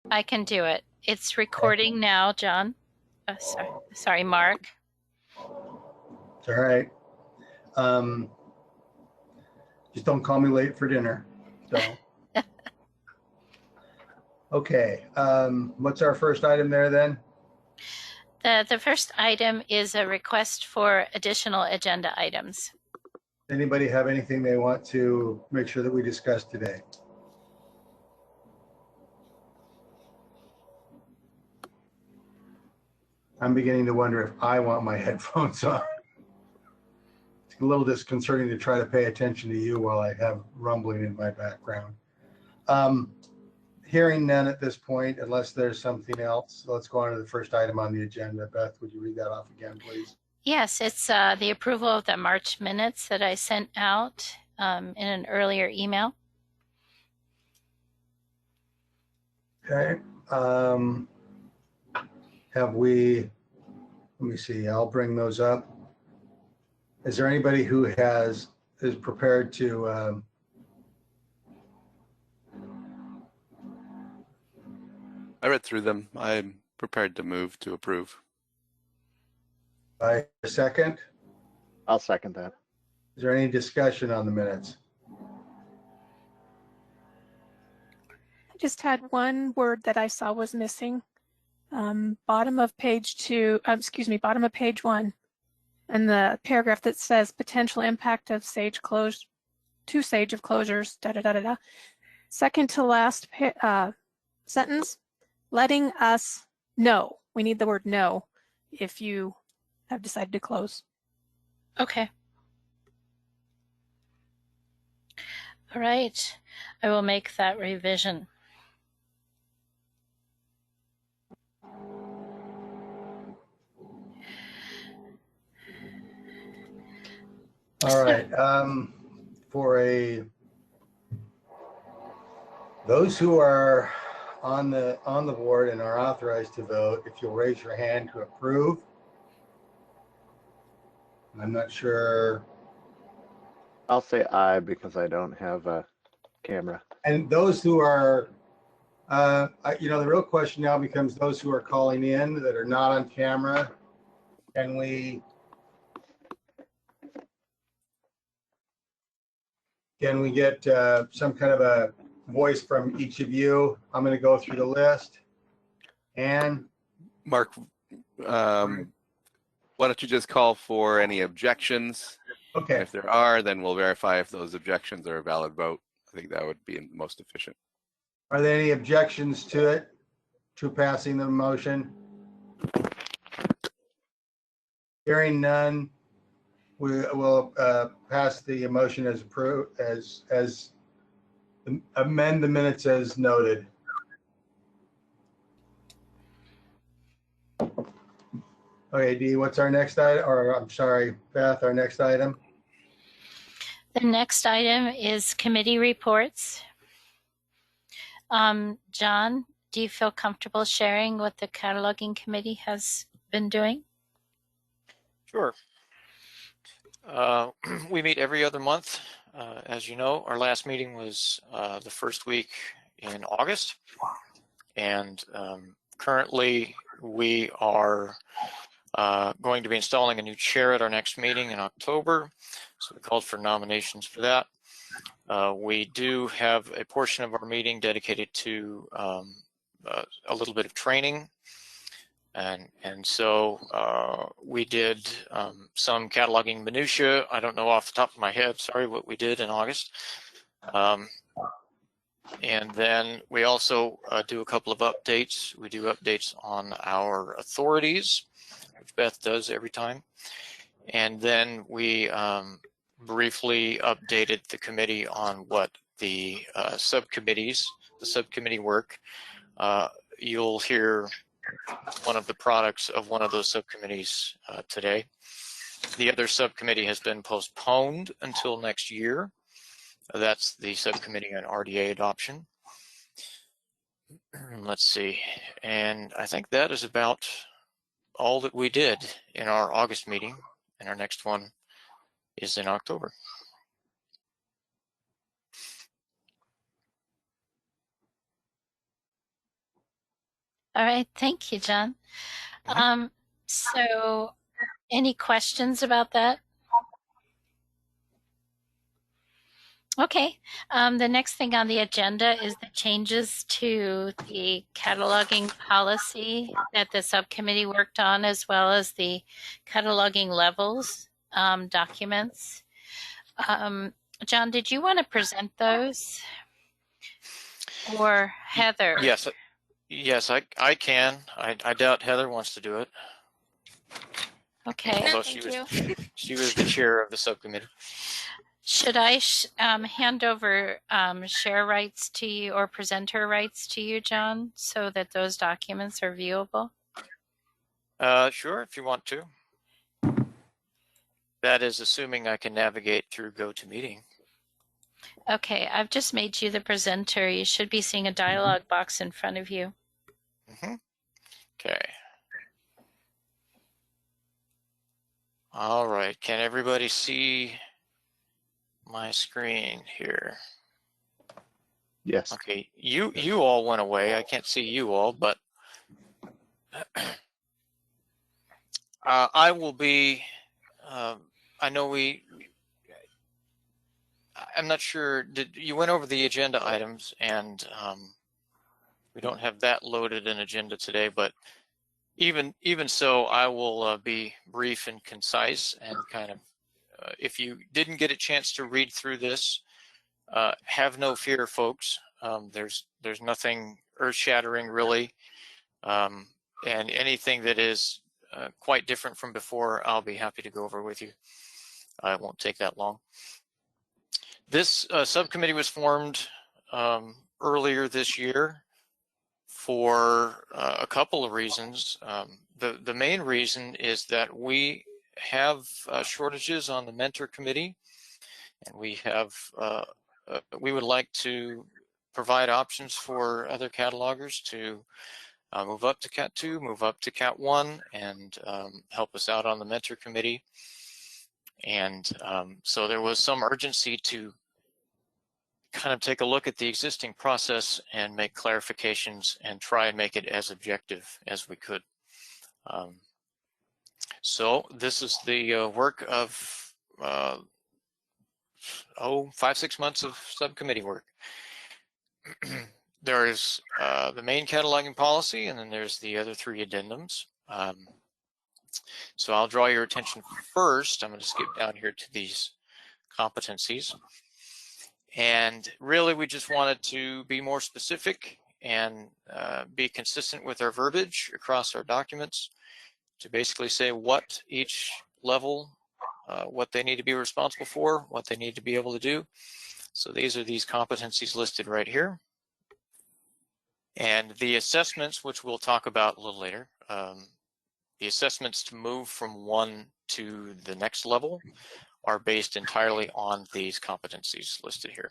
I can do it. It's recording now, John. Sorry, Mark. It's all right. Just don't call me late for dinner. Don't. Okay. What's our first item there then? The first item is a request for additional agenda items. Anybody have anything they want to make sure that we discuss today? I'm beginning to wonder if I want my headphones on. It's a little disconcerting to try to pay attention to you while I have rumbling in my background. Hearing none at this point, unless there's something else. Let's go on to the first item on the agenda. Beth, would you read that off again, please? Yes, it's the approval of the March minutes that I sent out in an earlier email. Okay. Have we, let me see, I'll bring those up. Is there anybody who is prepared to I read through them. I'm prepared to move to approve. buy a second? I'll second that. Is there any discussion on the minutes? I just had one word that I saw was missing. Bottom of page 2, bottom of page 1, and the paragraph that says potential impact of Sage of closures, Second to last sentence, letting us know. We need the word know if you have decided to close. Okay. All right. I will make that revision. All right. Those who are on the board and are authorized to vote, if you'll raise your hand to approve. I'm not sure. I'll say aye because I don't have a camera. And those who are, the real question now becomes those who are calling in that are not on camera. Can we get some kind of a voice from each of you? I'm going to go through the list. And Mark, why don't you just call for any objections? okay. And if there are, then we'll verify if those objections are a valid vote. I think that would be most efficient. Are there any objections to it, to passing the motion? Hearing none, we will pass the motion as approved, as amend the minutes as noted. Okay, Dee, what's our next item? Or I'm sorry, Beth, our next item? The next item is committee reports. John, do you feel comfortable sharing what the cataloging committee has been doing? Sure. We meet every other month. As you know, our last meeting was the first week in August. And currently we are going to be installing a new chair at our next meeting in October. So we called for nominations for that. We do have a portion of our meeting dedicated to a little bit of training. And so we did some cataloging minutia. I don't know off the top of my head, sorry, what we did in August. And then we also do a couple of updates. We do updates on our authorities, which Beth does every time. And then we briefly updated the committee on what the subcommittees, the subcommittee work. You'll hear one of the products of one of those subcommittees today. The other subcommittee has been postponed until next year. That's the subcommittee on RDA adoption. Let's see, and I think that is about all that we did in our August meeting, and our next one is in October. All right. Thank you, John. So any questions about that? Okay. The next thing on the agenda is the changes to the cataloging policy that the subcommittee worked on, as well as the cataloging levels documents. John, did you want to present those? Or Heather? Yes, I can. I doubt Heather wants to do it. Okay. Although Thank you. she was the chair of the subcommittee. Should I hand over share rights to you or presenter rights to you, John, so that those documents are viewable? Sure, if you want to. That is assuming I can navigate through GoToMeeting. Okay, I've just made you the presenter. You should be seeing a dialog box in front of you. Okay. All right, can everybody see my screen here? Yes. Okay, you all went away. I can't see you all, but I will be, I know I'm not sure, you went over the agenda items, and we don't have that loaded in agenda today, but even so, I will be brief and concise, and kind of, if you didn't get a chance to read through this, have no fear, folks. There's nothing earth-shattering really, and anything that is quite different from before, I'll be happy to go over with you. It won't take that long. This subcommittee was formed earlier this year for a couple of reasons. The main reason is that we have shortages on the mentor committee, and we would like to provide options for other catalogers to move up to Cat 2, move up to Cat 1, and help us out on the mentor committee. And so there was some urgency to kind of take a look at the existing process and make clarifications and try and make it as objective as we could. So this is the work of 5-6 months of subcommittee work. There is the main cataloging policy, and then there's the other 3 addendums. So I'll draw your attention first. I'm going to skip down here to these competencies. And really, we just wanted to be more specific and be consistent with our verbiage across our documents to basically say what each level, what they need to be responsible for, what they need to be able to do. So these are these competencies listed right here. And the assessments, which we'll talk about a little later, the assessments to move from one to the next level are based entirely on these competencies listed here.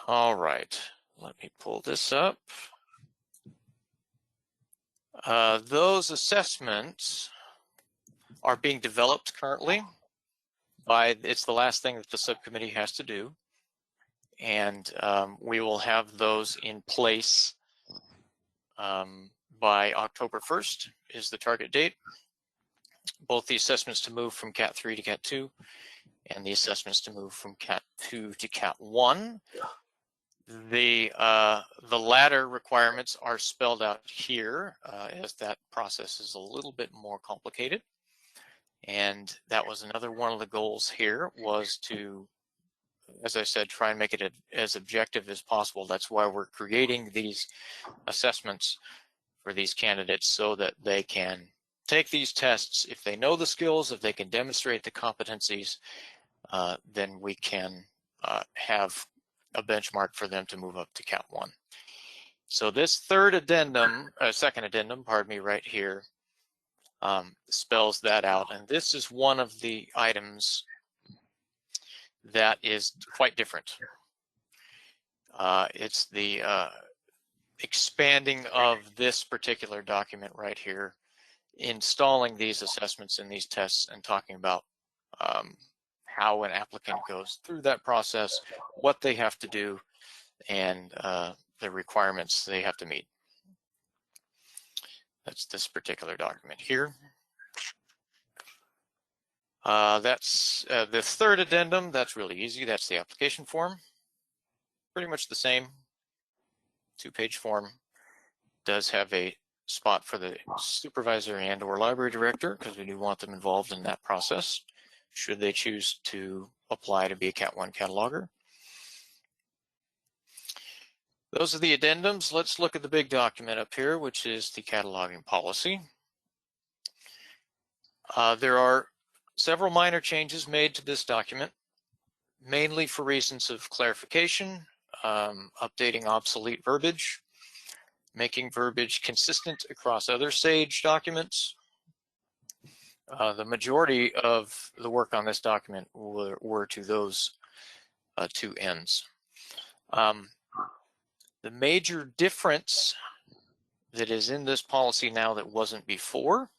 All right, let me pull this up. Those assessments are being developed currently it's the last thing that the subcommittee has to do. And we will have those in place by October 1st is the target date. Both the assessments to move from Cat 3 to Cat 2 and the assessments to move from Cat 2 to Cat 1. The latter requirements are spelled out here as that process is a little bit more complicated. And that was another one of the goals here, was to, as I said, try and make it as objective as possible. That's why we're creating these assessments for these candidates, so that they can take these tests. If they know the skills, if they can demonstrate the competencies, then we can have a benchmark for them to move up to Cat 1. So this second addendum, pardon me, right here, spells that out. And this is one of the items that is quite different. It's the expanding of this particular document right here, installing these assessments and these tests, and talking about how an applicant goes through that process, what they have to do, and the requirements they have to meet. That's this particular document here. That's the third addendum. That's really easy. That's the application form. Pretty much the same. 2-page form. Does have a spot for the supervisor and or library director, because we do want them involved in that process, should they choose to apply to be a Cat 1 cataloger. Those are the addendums. Let's look at the big document up here, which is the cataloging policy. There are several minor changes made to this document, mainly for reasons of clarification, updating obsolete verbiage, making verbiage consistent across other SAGE documents. The majority of the work on this document were to those two ends. The major difference that is in this policy now that wasn't before,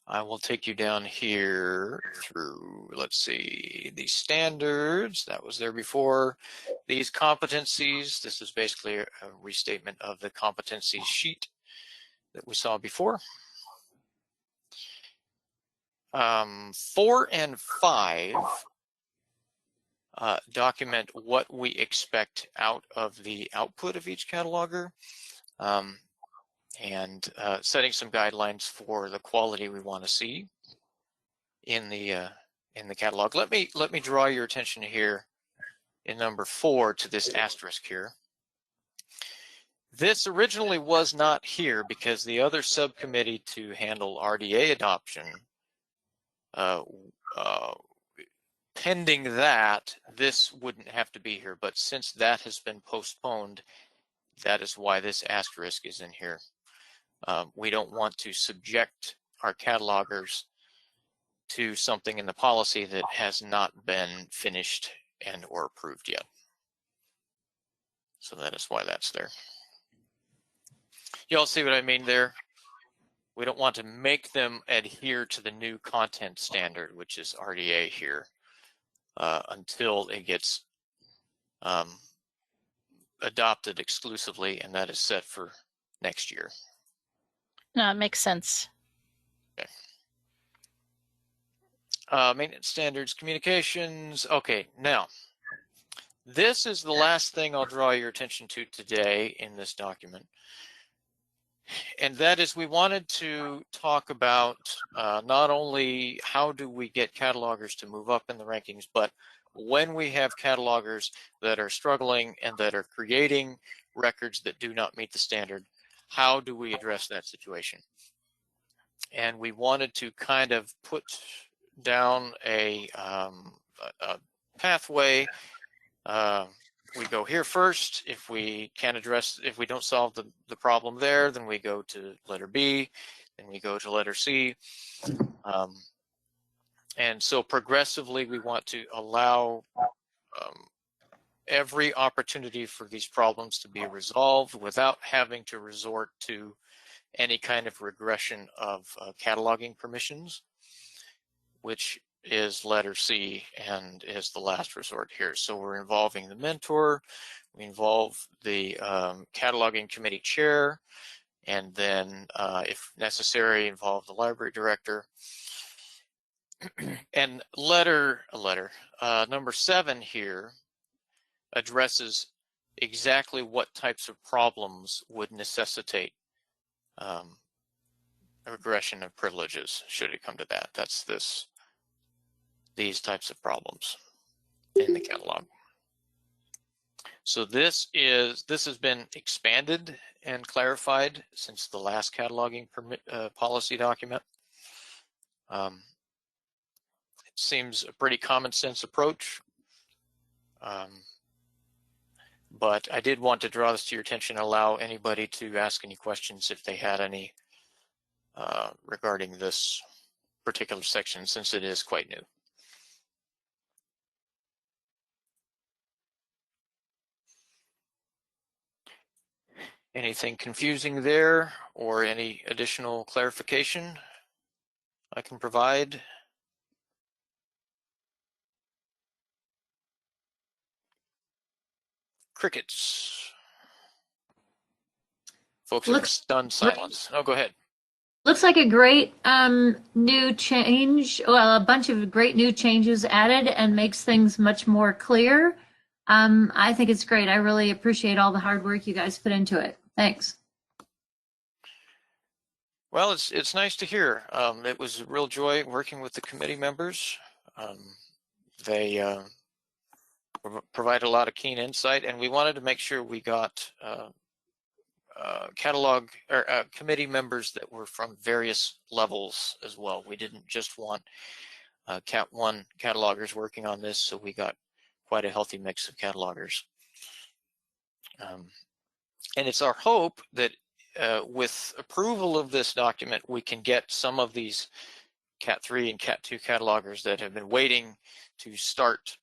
I will take you down here through, let's see, the standards, that was there before. These competencies, this is basically a restatement of the competency sheet that we saw before. 4 and 5 document what we expect out of the output of each cataloger, and setting some guidelines for the quality we want to see in the catalog. Let me draw your attention here in number 4 to this asterisk here. This originally was not here because the other subcommittee to handle RDA adoption, pending that, this wouldn't have to be here. But since that has been postponed, that is why this asterisk is in here. We don't want to subject our catalogers to something in the policy that has not been finished and or approved yet. So that is why that's there. You all see what I mean there? We don't want to make them adhere to the new content standard, which is RDA here, until it gets adopted exclusively, and that is set for next year. No, it makes sense. Okay. Maintenance standards, communications. Okay, now, this is the last thing I'll draw your attention to today in this document. And that is, we wanted to talk about not only how do we get catalogers to move up in the rankings, but when we have catalogers that are struggling and that are creating records that do not meet the standard, how do we address that situation? And we wanted to kind of put down a pathway. We go here first. If we can't address, if we don't solve the problem there, then we go to letter B, then we go to letter C. And so progressively, we want to allow every opportunity for these problems to be resolved without having to resort to any kind of regression of cataloging permissions, which is letter C and is the last resort here. So we're involving the mentor, we involve the cataloging committee chair, and then if necessary, involve the library director. And number 7 here addresses exactly what types of problems would necessitate a regression of privileges should it come to that. That's these types of problems in the catalog. So this has been expanded and clarified since the last cataloging policy document. It seems a pretty common sense approach, but I did want to draw this to your attention and allow anybody to ask any questions if they had any regarding this particular section, since it is quite new. Anything confusing there, or any additional clarification I can provide? Crickets. Folks are in stunned silence. No, go ahead. Looks like a great new change. Well, a bunch of great new changes added and makes things much more clear. I think it's great. I really appreciate all the hard work you guys put into it. Thanks. Well, it's nice to hear. It was a real joy working with the committee members. They provide a lot of keen insight, and we wanted to make sure we got catalog or committee members that were from various levels as well. We didn't just want Cat 1 catalogers working on this, so we got quite a healthy mix of catalogers. And it's our hope that with approval of this document, we can get some of these Cat 3 and Cat 2 catalogers that have been waiting to start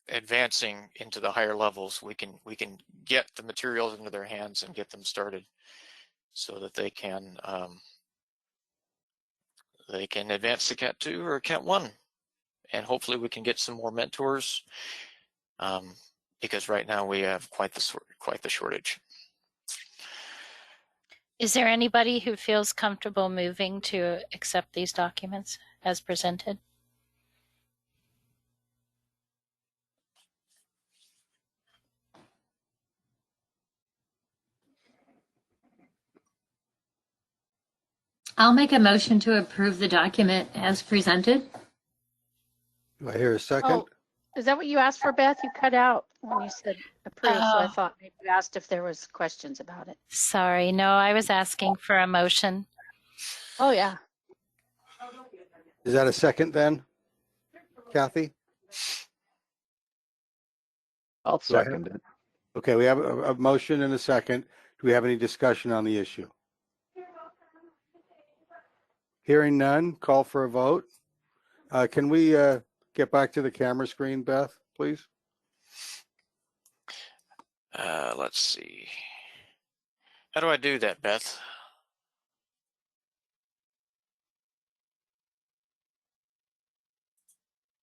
advancing into the higher levels. We can get the materials into their hands and get them started so that they can advance to Cat 2 or Cat 1, and hopefully we can get some more mentors because right now we have quite the shortage. Is there anybody who feels comfortable moving to accept these documents as presented? I'll make a motion to approve the document as presented. Do I hear a second? Oh, is that what you asked for, Beth? You cut out when you said approve, so I Oh. thought maybe you asked if there was questions about it. Sorry, no, I was asking for a motion. Oh, yeah. Is that a second then? Kathy? I'll Do I have- second it. Okay, we have a motion and a second. Do we have any discussion on the issue? Hearing none, call for a vote. Can we get back to the camera screen, Beth, please? Let's see. How do I do that, Beth?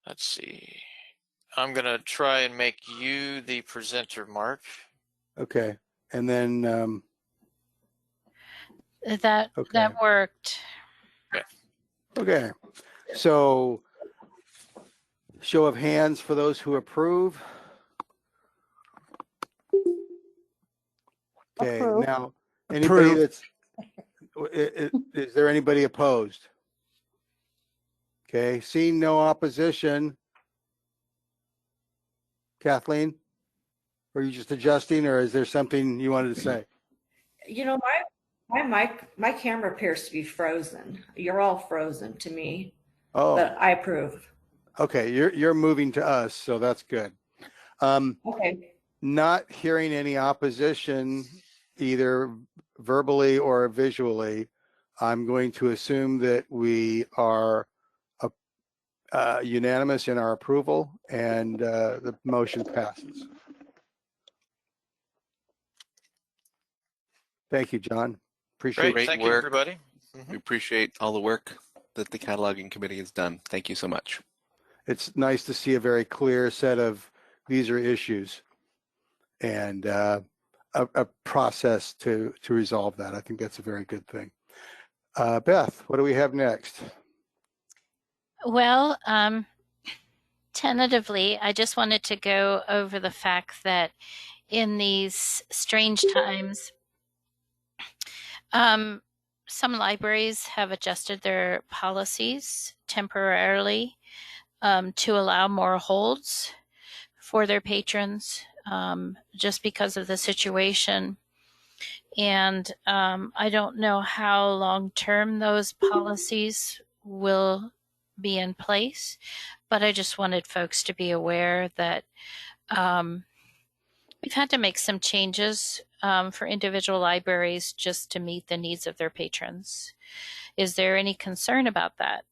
Let's see. I'm going to try and make you the presenter, Mark. Okay, and then, That Okay. worked. okay. So show of hands for those who approve. Okay, Approve. now, anybody that's, is there anybody opposed? Okay, seeing no opposition. Kathleen? Are you just adjusting, or is there something you wanted to say? You know, my camera appears to be frozen. You're all frozen to me, Oh, but I approve. okay, you're moving to us, so that's good. Okay. Not hearing any opposition, either verbally or visually, I'm going to assume that we are unanimous in our approval, and the motion passes. Thank you, John. Appreciate Great. it. Thank work. you, everybody. We appreciate all the work that the cataloging committee has done. Thank you so much. It's nice to see a very clear set of these are issues and a process to resolve that. I think that's a very good thing. Beth, what do we have next? Well, tentatively, I just wanted to go over the fact that in these strange times, some libraries have adjusted their policies temporarily to allow more holds for their patrons just because of the situation. And I don't know how long-term those policies will be in place, but I just wanted folks to be aware that we've had to make some changes for individual libraries just to meet the needs of their patrons. Is there any concern about that?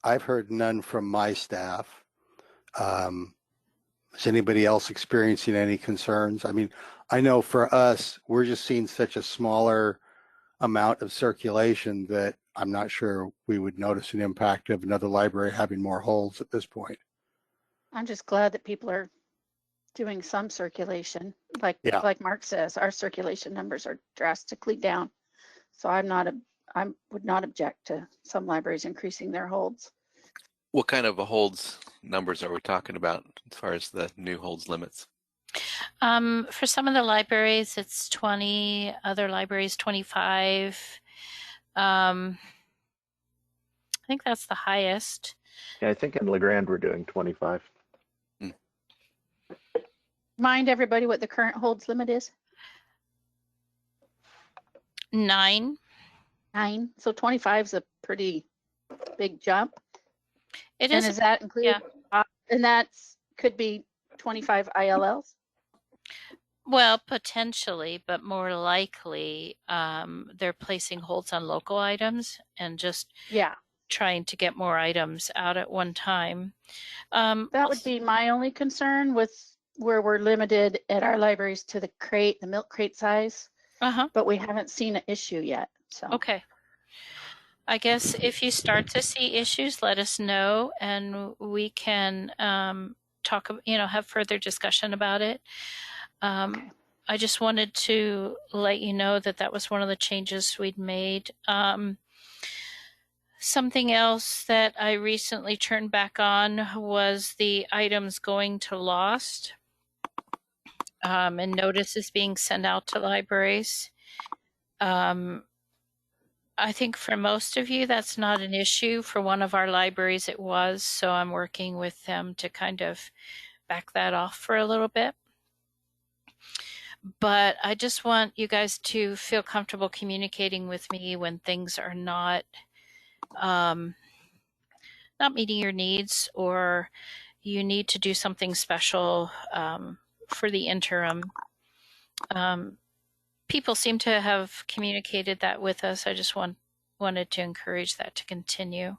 I've heard none from my staff. Is anybody else experiencing any concerns? I mean, I know for us, we're just seeing such a smaller amount of circulation that I'm not sure we would notice an impact of another library having more holds at this point. I'm just glad that people are doing some circulation. Like Yeah. like Mark says, our circulation numbers are drastically down. So I would not object to some libraries increasing their holds. What kind of holds numbers are we talking about as far as the new holds limits? For some of the libraries, it's 20, other libraries, 25. I think that's the highest. Yeah, I think in LeGrand we're doing 25. Mind everybody what the current holds limit is? 9. 9. So 25 is a pretty big jump. It And is. does that include, Yeah. and that's could be 25 ILLs? Well, potentially, but more likely, they're placing holds on local items and just Yeah, trying to get more items out at one time. that would be my only concern with where we're limited at our libraries to the milk crate size, Uh-huh. but we haven't seen an issue yet. So Okay. I guess if you start to see issues, let us know and we can talk, have further discussion about it. Okay. I just wanted to let you know that that was one of the changes we'd made. Something else that I recently turned back on was the items going to lost and notices being sent out to libraries. I think for most of you, that's not an issue. For one of our libraries, it was. So I'm working with them to kind of back that off for a little bit. But I just want you guys to feel comfortable communicating with me when things are not meeting your needs, or you need to do something special for the interim. People seem to have communicated that with us. I just wanted to encourage that to continue.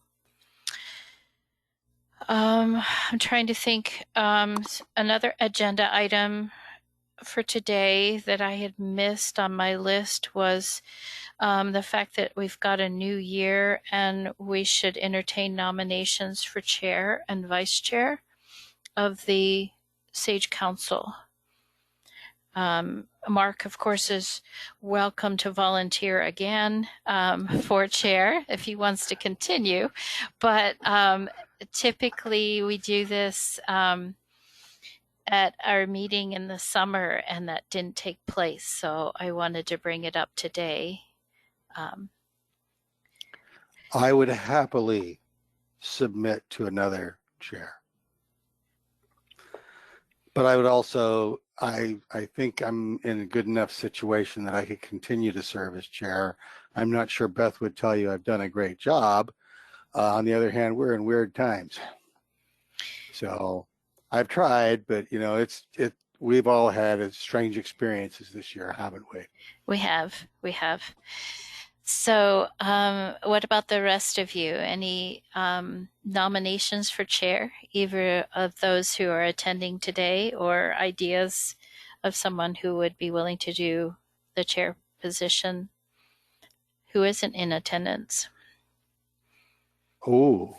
I'm trying to think. Another agenda item for today that I had missed on my list was the fact that we've got a new year and we should entertain nominations for chair and vice chair of the Sage Council. Mark, of course, is welcome to volunteer again for chair if he wants to continue. But typically we do this at our meeting in the summer, and that didn't take place. So I wanted to bring it up today. I would happily submit to another chair. But I would also, I think I'm in a good enough situation that I could continue to serve as chair. I'm not sure Beth would tell you I've done a great job. On the other hand, we're in weird times. So I've tried, but we've all had strange experiences this year, haven't we? We have. So what about the rest of you? Any nominations for chair, either of those who are attending today or ideas of someone who would be willing to do the chair position who isn't in attendance? Oh.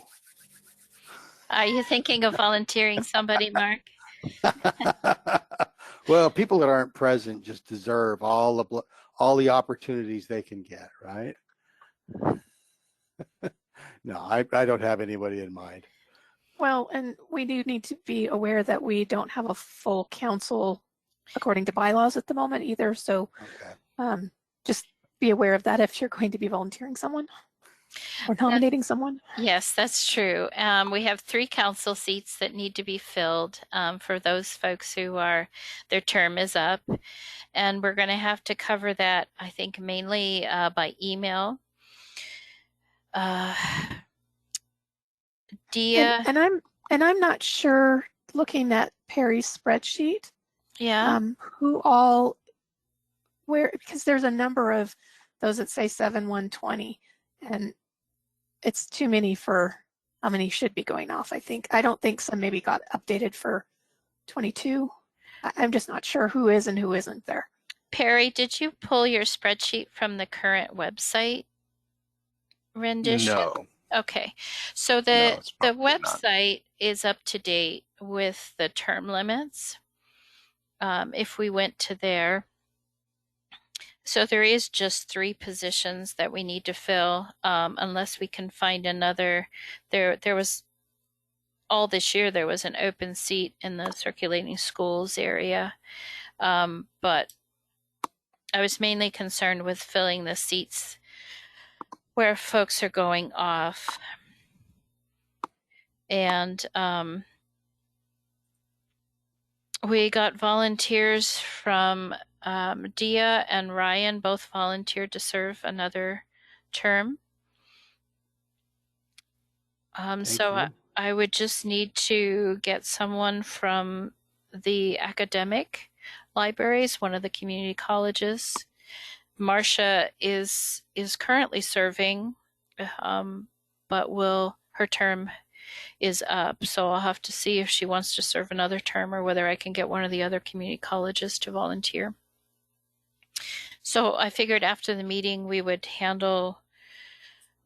Are you thinking of volunteering somebody, Mark? Well, people that aren't present just deserve all the opportunities they can get, right? No, I don't have anybody in mind. Well, and we do need to be aware that we don't have a full council according to bylaws at the moment either. So just be aware of that if you're going to be volunteering someone or nominating someone. Yes, that's true. We have 3 council seats that need to be filled for those folks who their term is up. And we're going to have to cover that, I think, mainly by email. Dia, And I'm not sure, looking at Perry's spreadsheet, yeah, who all, where, because there's a number of those that say 7/1/20, and it's too many for how many should be going off. I don't think some maybe got updated for 22. I'm just not sure who is and who isn't there. Perry, did you pull your spreadsheet from the current website rendition? No. Okay, so the website is up to date with the term limits. if we went to there. So there is just 3 positions that we need to fill, unless we can find another. There was all this year there was an open seat in the circulating schools area, but I was mainly concerned with filling the seats where folks are going off. And we got volunteers from Dia and Ryan, both volunteered to serve another term. So I would just need to get someone from the academic libraries, one of the community colleges. Marcia is currently serving, but her term is up, so I'll have to see if she wants to serve another term or whether I can get one of the other community colleges to volunteer. So I figured after the meeting we would handle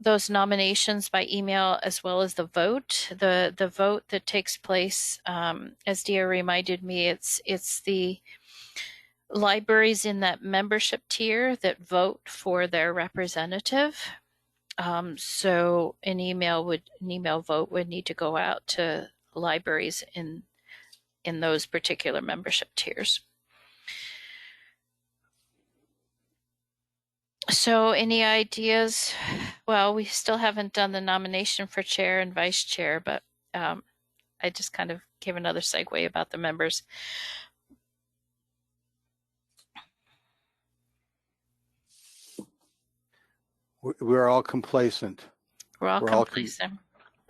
those nominations by email as well as the vote. The vote that takes place, as Dia reminded me, it's the libraries in that membership tier that vote for their representative. So an email vote would need to go out to libraries in those particular membership tiers. So any ideas? Well, we still haven't done the nomination for chair and vice chair, but I just kind of gave another segue about the members. We're all complacent. We're all complacent.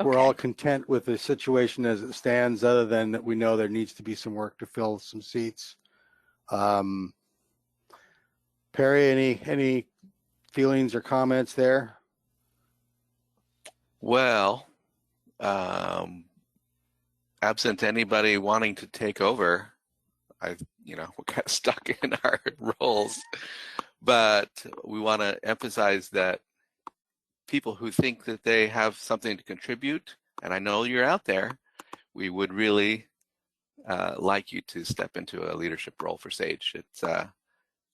We're all content with the situation as it stands, other than that we know there needs to be some work to fill some seats. Perry, any feelings or comments there? Well, absent anybody wanting to take over, we're kind of stuck in our roles. But we want to emphasize that people who think that they have something to contribute, and I know you're out there, we would really like you to step into a leadership role for SAGE. It's a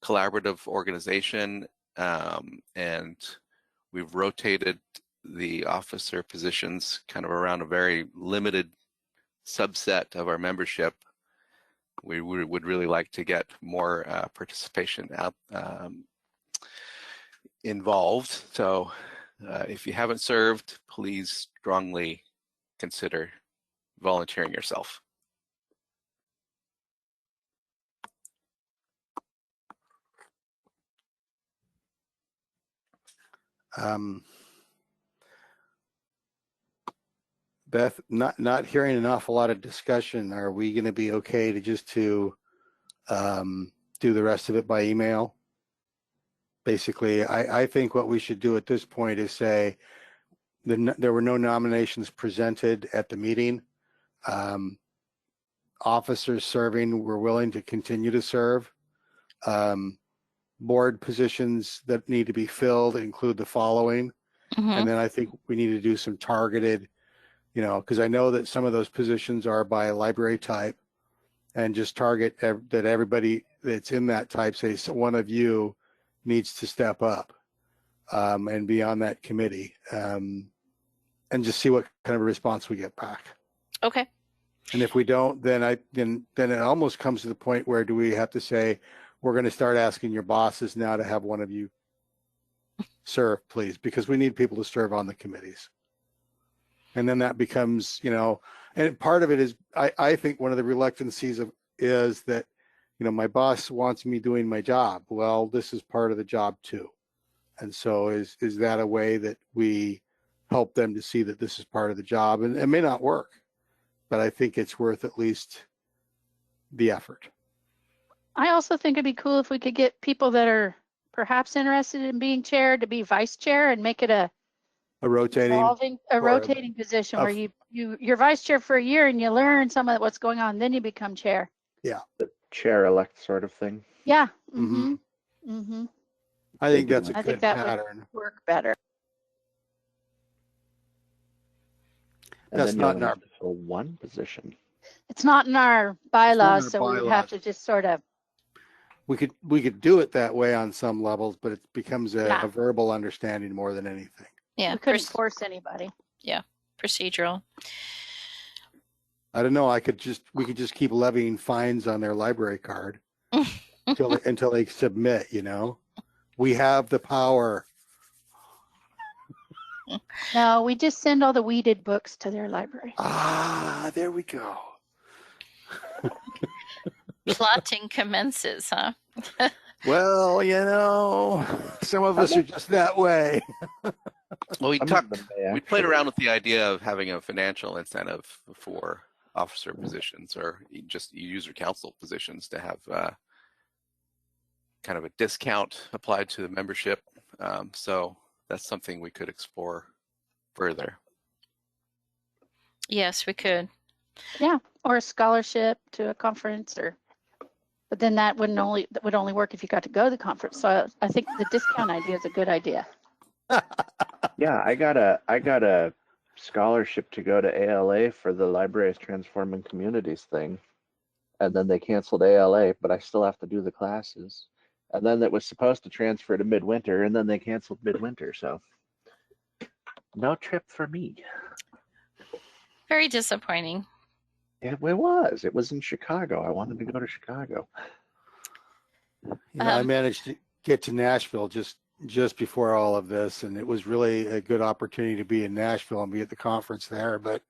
collaborative organization, and we've rotated the officer positions kind of around a very limited subset of our membership. We would really like to get more participation out involved. So if you haven't served, please strongly consider volunteering yourself. Beth, not hearing an awful lot of discussion. Are we going to be okay to just do the rest of it by email? Basically, I think what we should do at this point is say there were no nominations presented at the meeting. Officers serving were willing to continue to serve. Board positions that need to be filled include the following. And then I think we need to do some targeted, because I know that some of those positions are by library type, and just target that everybody that's in that type, say so one of you needs to step up and be on that committee, and just see what kind of a response we get back. Okay. And if we don't, then it almost comes to the point where do we have to say, we're going to start asking your bosses now to have one of you serve, please, because we need people to serve on the committees. And then that becomes, and part of it is, I think one of the reluctancies is that, my boss wants me doing my job. Well, this is part of the job too. And so is that a way that we help them to see that this is part of the job? And it may not work, but I think it's worth at least the effort. I also think it'd be cool if we could get people that are perhaps interested in being chair to be vice chair and make it a rotating position where you're vice chair for a year and you learn some of what's going on, then you become chair. Yeah. The chair-elect sort of thing. Yeah. I think that's a I good think that pattern. would work better. And That's then not you'll in our have to fill one position. It's not in our bylaws, so we would have to just sort of, We could do it that way on some levels, but it becomes Yeah. a verbal understanding more than anything. Yeah, we couldn't force anybody. procedural. I don't know. We could just keep levying fines on their library card until they submit. You know, we have the power. No, we just send all the weeded books to their library. Ah, there we go. Plotting commences, huh? Well, you know, some of us are just that way. Well, we I'm talked. in the May, We played actually. around with the idea of having a financial incentive for officer positions or just user council positions to have kind of a discount applied to the membership. So that's something we could explore further. Yes, we could. Yeah, or a scholarship to a conference, but then that would only work if you got to go to the conference. So I think the discount idea is a good idea. Yeah, I got a scholarship to go to ALA for the Libraries Transforming Communities thing, and then they canceled ALA, but I still have to do the classes. And then it was supposed to transfer to Midwinter, and then they canceled Midwinter, so no trip for me. Very disappointing. It was. It was in Chicago. I wanted to go to Chicago. You know, I managed to get to Nashville just before all of this, and it was really a good opportunity to be in Nashville and be at the conference there. But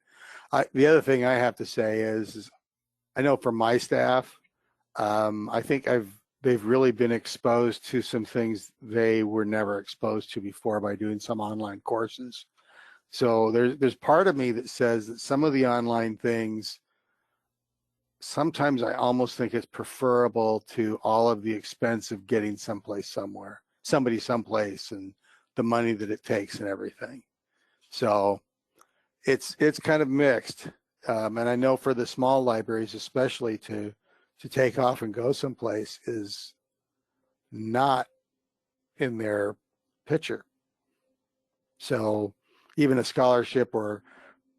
the other thing I have to say is I know for my staff, I think they've really been exposed to some things they were never exposed to before by doing some online courses. So there's part of me that says that some of the online things, sometimes I almost think it's preferable to all of the expense of getting somebody someplace and the money that it takes and everything. So it's kind of mixed. And I know for the small libraries, especially to take off and go someplace is not in their picture. So even a scholarship or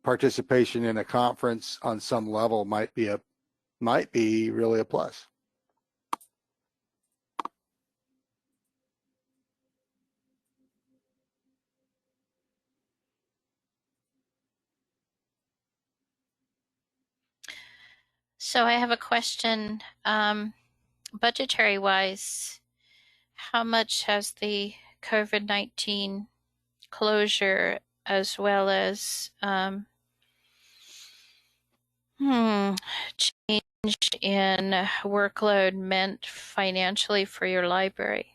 participation in a conference on some level might be really a plus. So I have a question. Budgetary wise, how much has the COVID-19 closure as well as changed in workload meant financially for your library?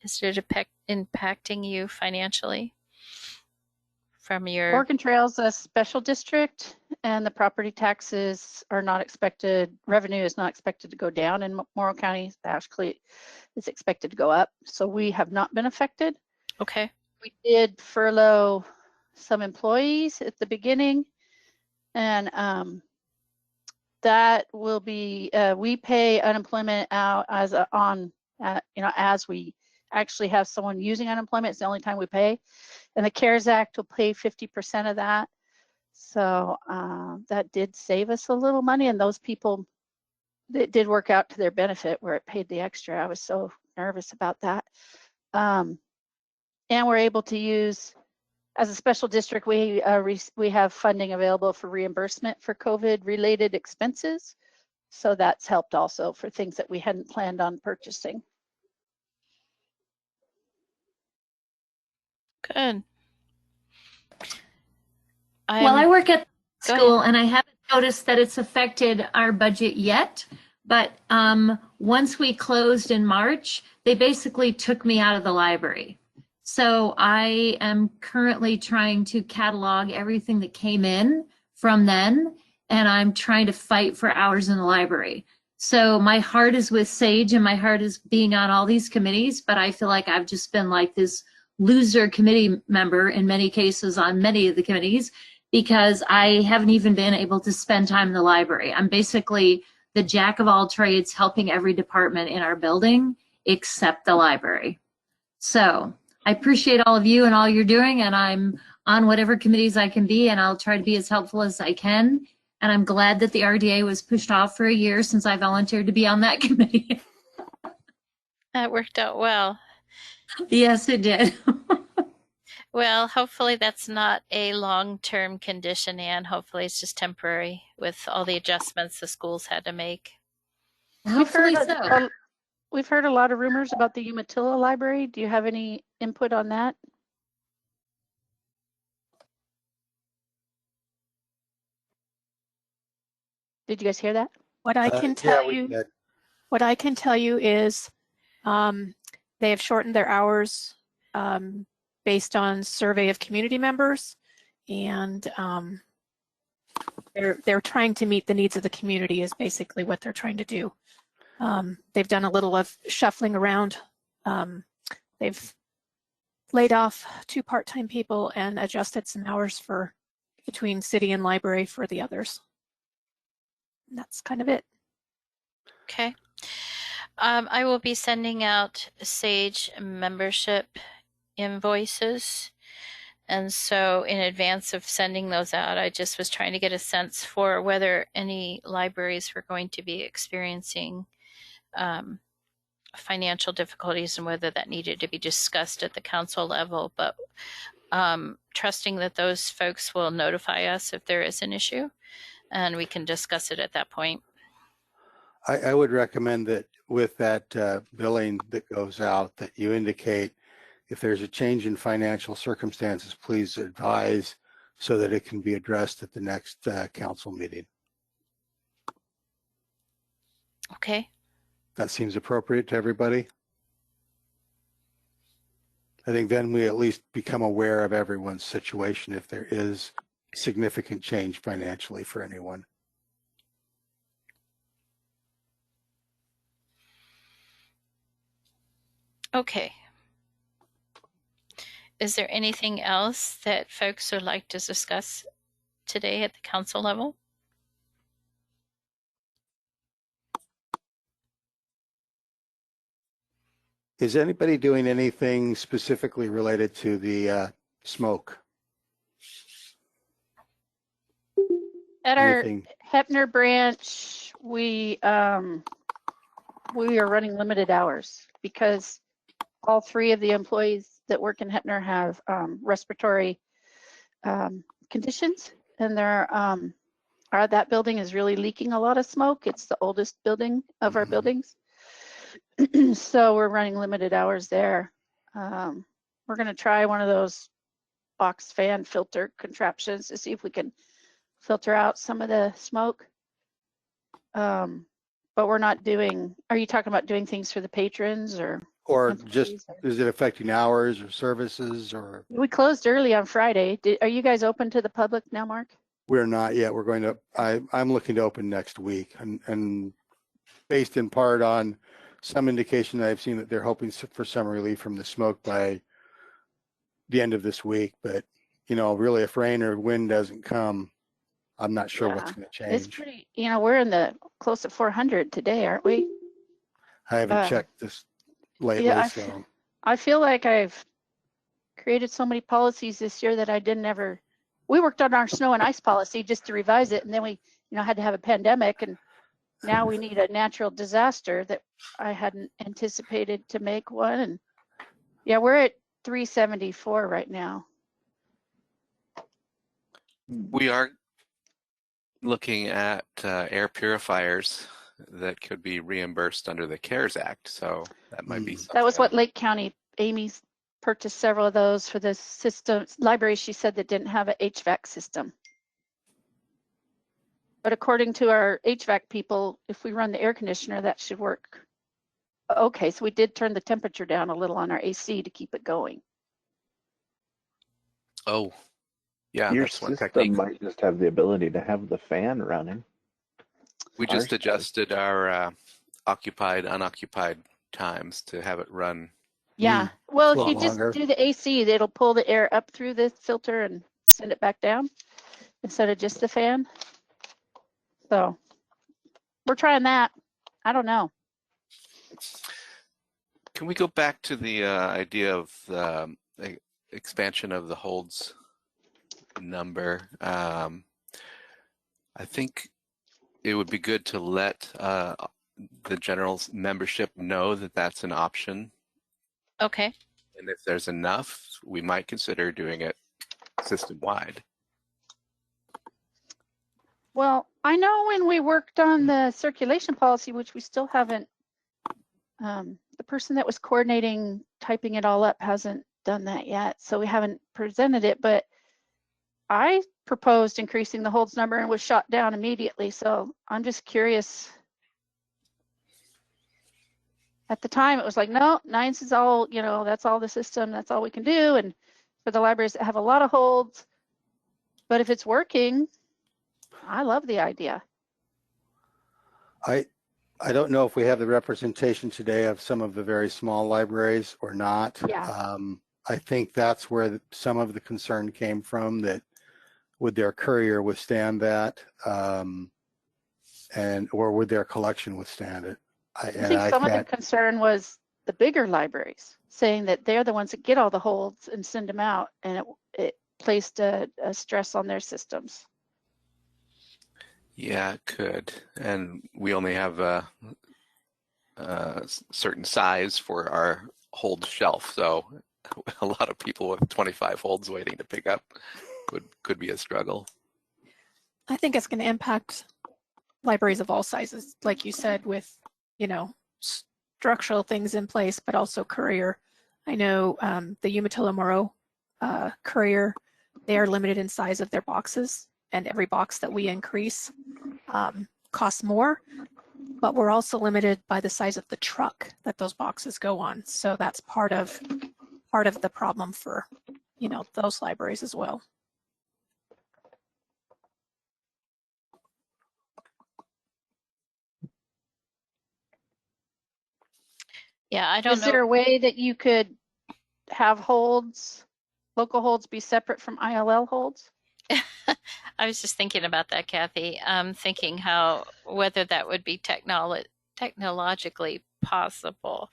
Is it impacting you financially from your? Oregon Trail's a special district, and the property taxes are not expected, revenue is not expected to go down in Morrow County. Actually, it's expected to go up. So we have not been affected. Okay. We did furlough some employees at the beginning, and that will be, we pay unemployment out as as we actually have someone using unemployment. It's the only time we pay. And the CARES Act will pay 50% of that. So that did save us a little money. And those people, it did work out to their benefit where it paid the extra. I was so nervous about that. And we're able to use, as a special district, we have funding available for reimbursement for COVID-related expenses. So that's helped also for things that we hadn't planned on purchasing. Good. Well, I work at Go school and I haven't noticed that it's affected our budget yet. But once we closed in March, they basically took me out of the library. So I am currently trying to catalog everything that came in from then, and I'm trying to fight for hours in the library. So my heart is with Sage and my heart is being on all these committees, but I feel like I've just been like this loser committee member in many cases on many of the committees because I haven't even been able to spend time in the library. I'm basically the jack of all trades helping every department in our building except the library. So I appreciate all of you and all you're doing, and I'm on whatever committees I can be, and I'll try to be as helpful as I can. And I'm glad that the RDA was pushed off for a year since I volunteered to be on that committee. That worked out well. Yes, it did. Well, hopefully that's not a long-term condition, Anne. Hopefully it's just temporary with all the adjustments the schools had to make. Hopefully so. We've heard a lot of rumors about the Umatilla Library. Do you have any input on that? Did you guys hear that? What I can tell you, what I can tell you is they have shortened their hours based on survey of community members, and they're trying to meet the needs of the community is basically what they're trying to do. They've done a little of shuffling around. They've laid off 2 part-time people and adjusted some hours for between city and library for the others. And that's kind of it. Okay. I will be sending out SAGE membership invoices. And so in advance of sending those out, I just was trying to get a sense for whether any libraries were going to be experiencing financial difficulties and whether that needed to be discussed at the council level. But trusting that those folks will notify us if there is an issue and we can discuss it at that point. I would recommend that with that billing that goes out, that you indicate if there's a change in financial circumstances, please advise so that it can be addressed at the next council meeting. Okay. That seems appropriate to everybody. I think then we at least become aware of everyone's situation if there is significant change financially for anyone. Okay. Is there anything else that folks would like to discuss today at the council level? Is anybody doing anything specifically related to the smoke? At our Anything? Heppner branch, we are running limited hours because all 3 of the employees that work in Heppner have respiratory conditions, and that building is really leaking a lot of smoke. It's the oldest building of our buildings. So we're running limited hours there. We're going to try one of those box fan filter contraptions to see if we can filter out some of the smoke. But we're not doing, are you talking about doing things for the patrons or just, is it affecting hours or services or? We closed early on Friday. Are you guys open to the public now, Mark? We're not yet. We're going to, I'm looking to open next week and based in part on some indication that I've seen that they're hoping for some relief from the smoke by the end of this week. But, you know, really if rain or wind doesn't come, I'm not sure what's going to change. It's pretty, you know, we're in the close to 400 today, aren't we? I haven't checked this lately. Yeah, So I feel like I've created so many policies this year that I didn't ever, we worked on our snow and ice policy just to revise it. And then we, you know, had to have a pandemic, and now we need a natural disaster that I hadn't anticipated to make one. And yeah, we're at 374 right now. We are looking at air purifiers that could be reimbursed under the CARES Act. So that might be something. That was what Lake County, Amy's purchased several of those for the system library. She said that didn't have an HVAC system. But according to our HVAC people, if we run the air conditioner, that should work. Okay, so we did turn the temperature down a little on our AC to keep it going. Oh, yeah, Your that's one system technique. might just have the ability to have the fan running. We just adjusted our occupied, unoccupied times to have it run. Yeah, well, a if you lot just longer. do the AC, it'll pull the air up through the filter and send it back down instead of just the fan. So we're trying that. I don't know. Can we go back to the idea of expansion of the holds number? I think it would be good to let the general membership know that that's an option. Okay. And if there's enough, we might consider doing it system-wide. Well, I know when we worked on the circulation policy, which we still haven't, the person that was coordinating typing it all up hasn't done that yet, so we haven't presented it, but I proposed increasing the holds number and was shot down immediately, so I'm just curious. At the time, it was like, no, 9s is all, you know, that's all the system, that's all we can do, and for the libraries that have a lot of holds, but if it's working, I love the idea. I don't know if we have the representation today of some of the very small libraries or not. Yeah. I think that's where some of the concern came from, that would their courier withstand that, and or would their collection withstand it? I think some of the concern was the bigger libraries saying that they're the ones that get all the holds and send them out, and it placed a stress on their systems. Yeah, it could. And we only have a certain size for our hold shelf. So a lot of people with 25 holds waiting to pick up could be a struggle. I think it's going to impact libraries of all sizes, like you said, with, you know, structural things in place, but also courier. I know the Umatilla Moro courier, they are limited in size of their boxes, and every box that we increase costs more, but we're also limited by the size of the truck that those boxes go on. So that's part of the problem for, you know, those libraries as well. Yeah, I don't know. Is there a way that you could have holds, local holds, be separate from ILL holds? I was just thinking about that, Kathy. Thinking whether that would be technologically possible.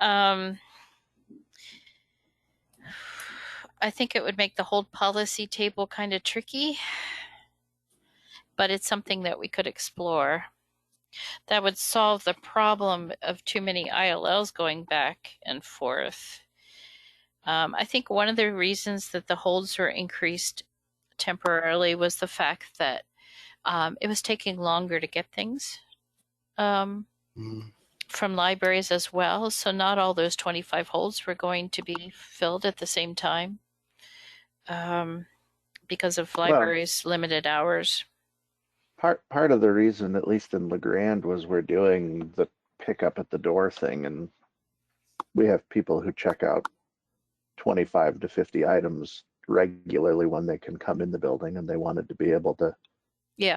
I think it would make the hold policy table kind of tricky, but it's something that we could explore. That would solve the problem of too many ILLs going back and forth. I think one of the reasons that the holds were increased temporarily was the fact that it was taking longer to get things from libraries as well. So not all those 25 holds were going to be filled at the same time because of libraries' limited hours. Part of the reason, at least in LeGrand, was we're doing the pick up at the door thing, and we have people who check out 25 to 50 items regularly when they can come in the building, and they wanted to be able to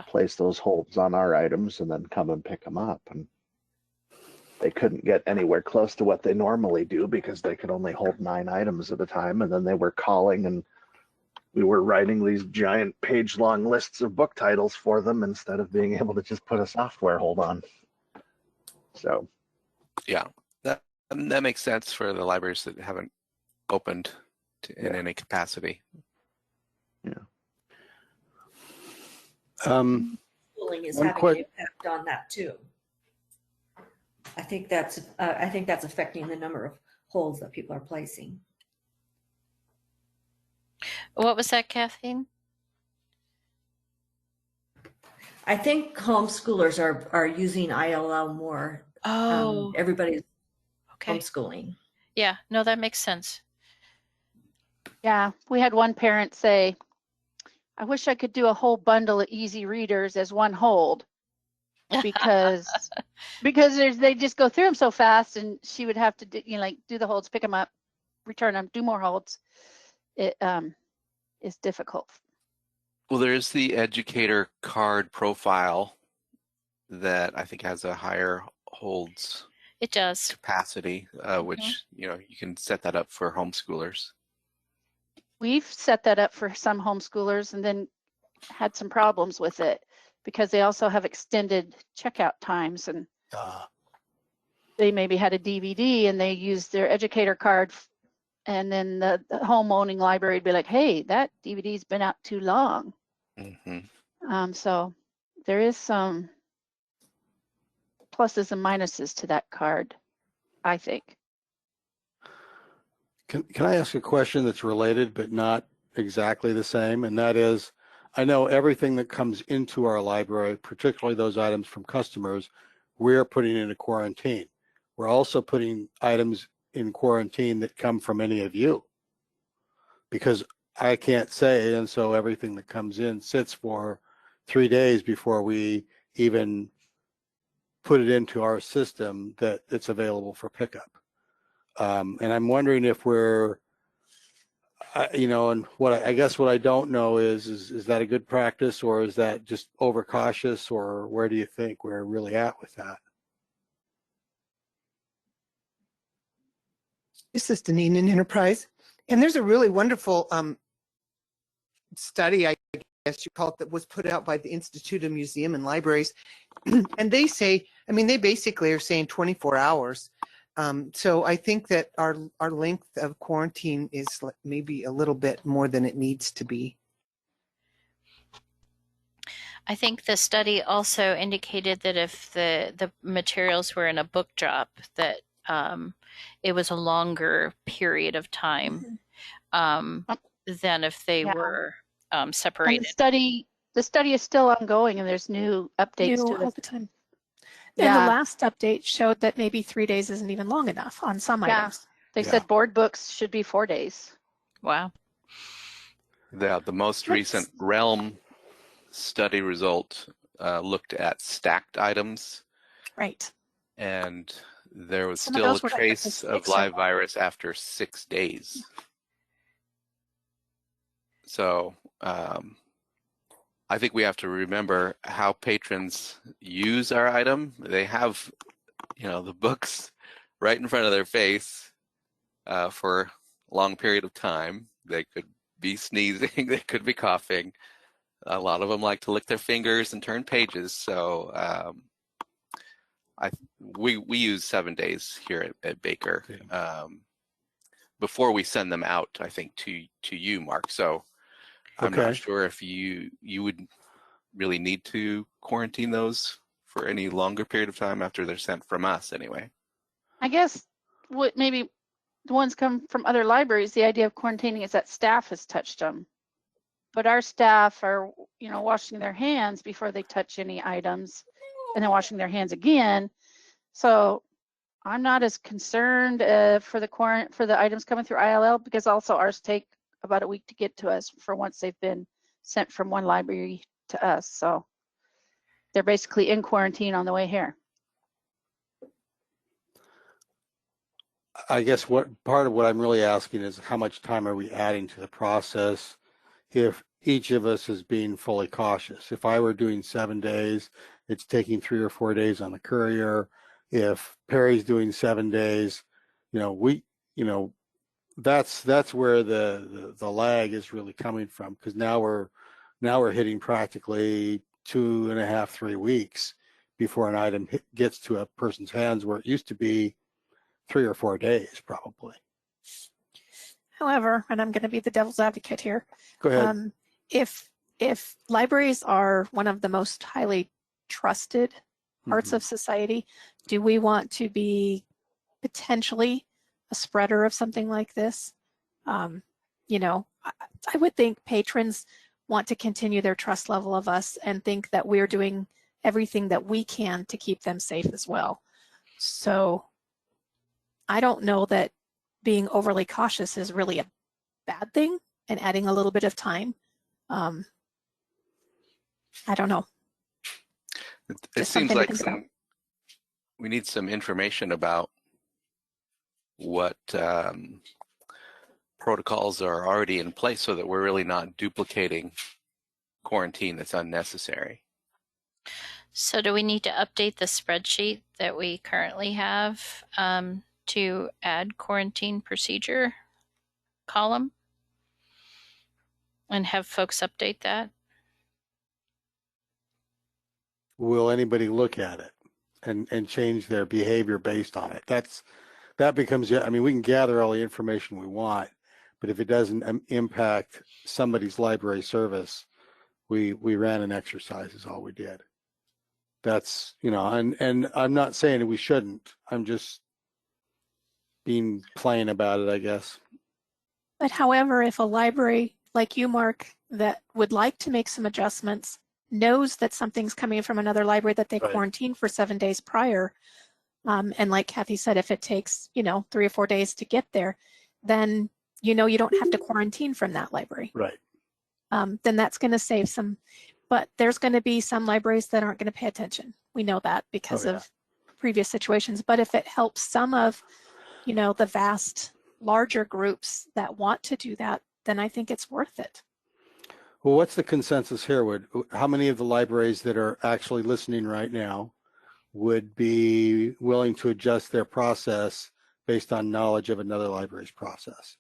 place those holds on our items and then come and pick them up. And they couldn't get anywhere close to what they normally do because they could only hold 9 items at a time, and then they were calling, and we were writing these giant page-long lists of book titles for them instead of being able to just put a software hold on. So, yeah, that makes sense for the libraries that haven't opened in any capacity. Schooling is having an impact on that too. I think that's affecting the number of holds that people are placing. What was that, Kathleen? I think homeschoolers are using ILL more. Oh, everybody's homeschooling. Yeah, no, that makes sense. Yeah, we had one parent say, I wish I could do a whole bundle of easy readers as one hold, because they just go through them so fast, and she would have to do the holds, pick them up, return them, do more holds. It is difficult. Well, there is the educator card profile that I think has a higher holds. It does. Capacity, which you can set that up for homeschoolers. We've set that up for some homeschoolers and then had some problems with it because they also have extended checkout times, and they maybe had a DVD and they used their educator card, and then the home owning library would be like, hey, that DVD's been out too long. So there is some pluses and minuses to that card, I think. Can I ask a question that's related but not exactly the same? And that is, I know everything that comes into our library, particularly those items from customers, we're putting into quarantine. We're also putting items in quarantine that come from any of you, because I can't say, and so everything that comes in sits for 3 days before we even put it into our system that it's available for pickup. And I'm wondering if we're, you know, and I guess what I don't know is that a good practice, or is that just overcautious, or where do you think we're really at with that? This is Deneen in Enterprise, and there's a really wonderful study, I guess you call it, that was put out by the Institute of Museum and Libraries, and they say, I mean, they basically are saying 24 hours. So I think that our length of quarantine is maybe a little bit more than it needs to be. I think the study also indicated that if the materials were in a book drop, that it was a longer period of time than if they were separated. And the study is still ongoing, and there's new updates to it all the time. And the last update showed that maybe 3 days isn't even long enough on some items. They said board books should be 4 days. Wow. The most recent Realm study result looked at stacked items. Right. And there was still a trace of live virus after 6 days. So I think we have to remember how patrons use our item. They have, you know, the books right in front of their face for a long period of time. They could be sneezing, they could be coughing. A lot of them like to lick their fingers and turn pages. So we use 7 days here at Baker before we send them out, I think, to you, Mark. So I'm not sure if you would really need to quarantine those for any longer period of time after they're sent from us anyway. I guess what maybe the ones come from other libraries, the idea of quarantining is that staff has touched them. But our staff are, you know, washing their hands before they touch any items, and then washing their hands again. So I'm not as concerned for the items coming through ILL, because also ours take about a week to get to us for once they've been sent from one library to us. So they're basically in quarantine on the way here. I guess what part of what I'm really asking is how much time are we adding to the process if each of us is being fully cautious? If I were doing 7 days, it's taking 3 or 4 days on the courier. If Perry's doing 7 days, that's where the lag is really coming from, because now we're hitting practically 2.5, 3 weeks before an item gets to a person's hands, where it used to be 3 or 4 days probably. However, and I'm going to be the devil's advocate here. Go ahead. If libraries are one of the most highly trusted parts of society, do we want to be potentially a spreader of something like this? You know, I would think patrons want to continue their trust level of us and think that we're doing everything that we can to keep them safe as well. So I don't know that being overly cautious is really a bad thing, and adding a little bit of time. I don't know. It seems like we need some information about what protocols are already in place, so that we're really not duplicating quarantine that's unnecessary. So do we need to update the spreadsheet that we currently have to add quarantine procedure column and have folks update that? Will anybody look at it and change their behavior based on it? That becomes, I mean, we can gather all the information we want, but if it doesn't impact somebody's library service, we ran an exercise is all we did. That's, and I'm not saying we shouldn't. I'm just being plain about it, I guess. But however, if a library like you, Mark, that would like to make some adjustments, knows that something's coming from another library that they Right. quarantine for 7 days prior, and like Kathy said, if it takes, 3 or 4 days to get there, then you don't have to quarantine from that library. Right. Then that's going to save some, but there's going to be some libraries that aren't going to pay attention. We know that because of previous situations. But if it helps some of, the vast, larger groups that want to do that, then I think it's worth it. Well, what's the consensus here? How many of the libraries that are actually listening right now would be willing to adjust their process based on knowledge of another library's process?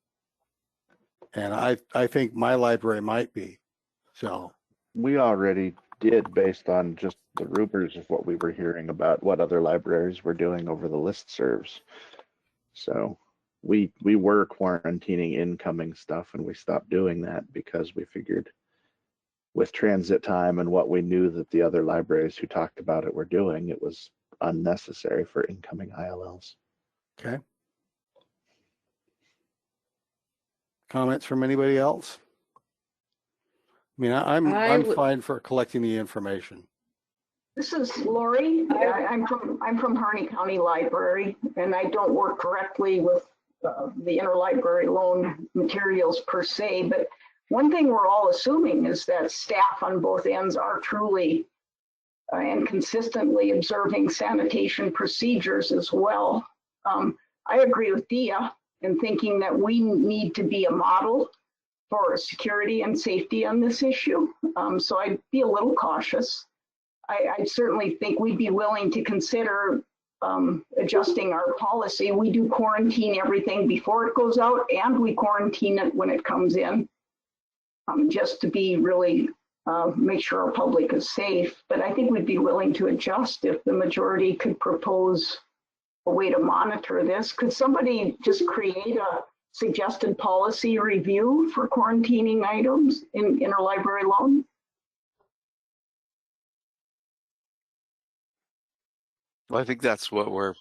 And I think my library might be. So We already did based on just the rumors of what we were hearing about what other libraries were doing over the listservs. So we were quarantining incoming stuff, and we stopped doing that because we figured with transit time and what we knew that the other libraries who talked about it were doing, it was unnecessary for incoming ILLs. okay. Comments from anybody else? I mean, I'm fine for collecting the information. This is Lori. I'm from Harney County Library, and I don't work directly with the interlibrary loan materials per se, but one thing we're all assuming is that staff on both ends are truly and consistently observing sanitation procedures as well. I agree with Dia in thinking that we need to be a model for security and safety on this issue. So I'd be a little cautious. I certainly think we'd be willing to consider adjusting our policy. We do quarantine everything before it goes out, and we quarantine it when it comes in, just to be really make sure our public is safe. But I think we'd be willing to adjust if the majority could propose a way to monitor this. Could somebody just create a suggested policy review for quarantining items in interlibrary loan? Well, I think that's what we're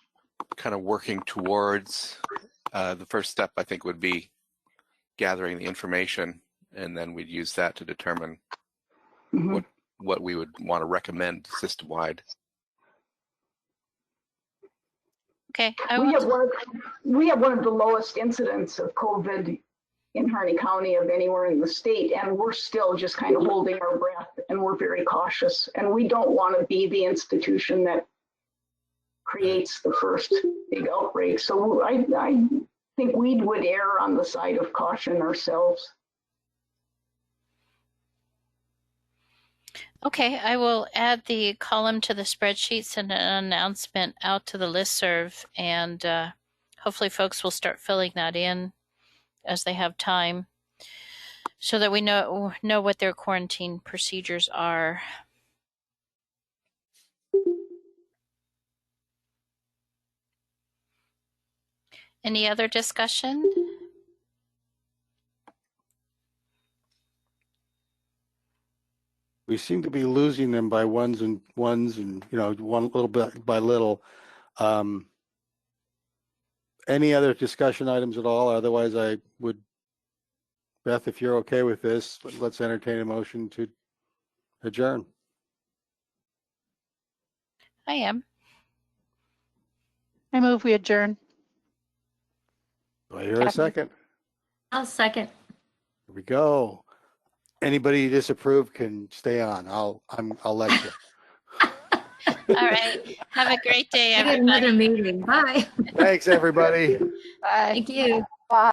kind of working towards. The first step, I think, would be gathering the information, and then we'd use that to determine what we would want to recommend system-wide. Okay. We have one of the lowest incidents of COVID in Harney County of anywhere in the state, and we're still just kind of holding our breath, and we're very cautious, and we don't want to be the institution that creates the first big outbreak. So I think we would err on the side of caution ourselves. Okay, I will add the column to the spreadsheets and an announcement out to the listserv, and hopefully folks will start filling that in as they have time so that we know what their quarantine procedures are. Any other discussion? We seem to be losing them by ones and one little bit by little. Any other discussion items at all? Otherwise, I would, Beth, if you're okay with this, let's entertain a motion to adjourn. I am. I move we adjourn. Do I hear a second? I'll second. Here we go. Anybody disapprove can stay on. I'll let you. All right. Have a great day, I got everybody. another meeting. Bye. Thanks, everybody. Bye. Thank you. Bye.